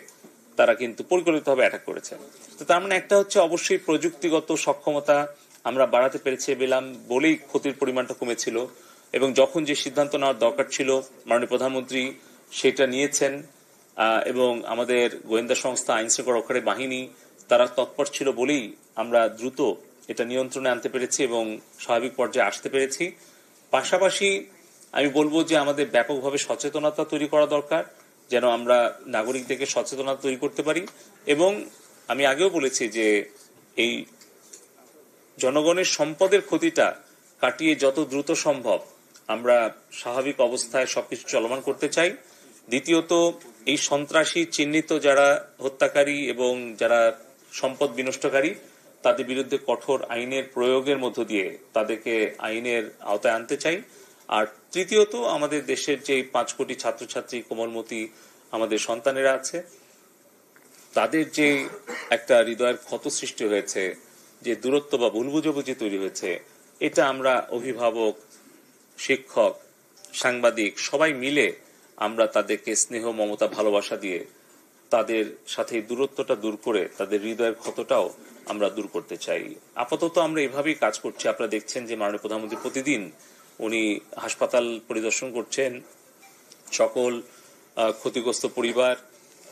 তারা কিন্তু পরিকল্পিতভাবে অ্যাটাক করেছে। তো তার মানে একটা হচ্ছে অবশ্যই প্রযুক্তিগত সক্ষমতা আমরা বাড়াতে পেরেছি বলেই ক্ষতির পরিমাণটা কমেছিল, এবং যখন যে সিদ্ধান্ত নেওয়ার দরকার ছিল মাননীয় প্রধানমন্ত্রী সেটা নিয়েছেন, এবং আমাদের গোয়েন্দা সংস্থা, আইন শৃঙ্খলা রক্ষাকারী বাহিনী তারা তৎপর ছিল বলেই আমরা দ্রুত এটা নিয়ন্ত্রণে আনতে পেরেছি এবং স্বাভাবিক পর্যায়ে আসতে পেরেছি। পাশাপাশি আমি বলবো যে আমাদের ব্যাপকভাবে সচেতনতা তৈরি করা দরকার, যেন আমরা নাগরিকদেরকে সচেতনতা তৈরি করতে পারি। এবং আমি আগেও বলেছি যে এই জনগণের সম্পদের ক্ষতিটা কাটিয়ে যত দ্রুত সম্ভব আমরা স্বাভাবিক অবস্থায় সবকিছু চলমান করতে চাই। দ্বিতীয়ত, এই সন্ত্রাসী চিহ্নিত যারা হত্যাকারী এবং যারা সম্পদ বিনষ্টকারী তাদের বিরুদ্ধে কঠোর আইনের প্রয়োগের মধ্য দিয়ে তাদেরকে আইনের আওতায় আনতে চাই। আর তৃতীয়ত, আমাদের দেশের যে 5 কোটি ছাত্রছাত্রী কোমলমতি আমাদের সন্তানেরা আছে, তাদের যে একটা হৃদয়ের ক্ষত সৃষ্টি হয়েছে, যে দূরত্ব বা ভুল বুঝাবুঝি তৈরি হয়েছে, এটা আমরা অভিভাবক, শিক্ষক, সাংবাদিক সবাই মিলে আমরা তাদেরকে স্নেহ, মমতা, ভালোবাসা দিয়ে তাদের সাথে দূরত্বটা দূর করে তাদের হৃদয়ের ক্ষতটাও আমরা দূর করতে চাই। আপাতত আমরা এভাবেই কাজ করছি। আপনারা দেখছেন যে মাননীয় প্রধানমন্ত্রী প্রতিদিন উনি হাসপাতাল পরিদর্শন করছেন, সকল ক্ষতিগ্রস্ত পরিবার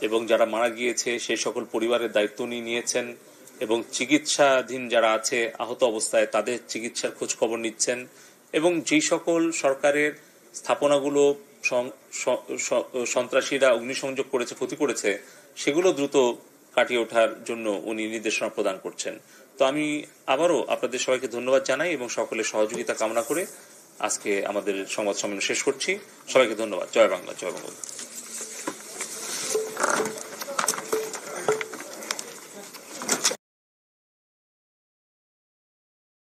এবং যারা মারা গিয়েছে সেই সকল পরিবারের দায়িত্ব উনি নিয়েছেন এবং চিকিৎসাধীন যারা আছে আহত অবস্থায় তাদের চিকিৎসার খোঁজ খবর নিচ্ছেন এবং যেই সকল সরকারের স্থাপনাগুলো সন্ত্রাসীরা অগ্নিসংযোগ করেছে, ক্ষতি করেছে, সেগুলো দ্রুত কাটিয়ে ওঠার জন্য উনি নির্দেশনা প্রদান করছেন। তো আমি আবারও আপনাদের সবাইকে ধন্যবাদ জানাই এবং সকলের সহযোগিতা কামনা করে আজকে আমাদের সংবাদ সম্মেলন শেষ করছি। সবাইকে ধন্যবাদ। জয় বাংলা, জয় বঙ্গবন্ধু।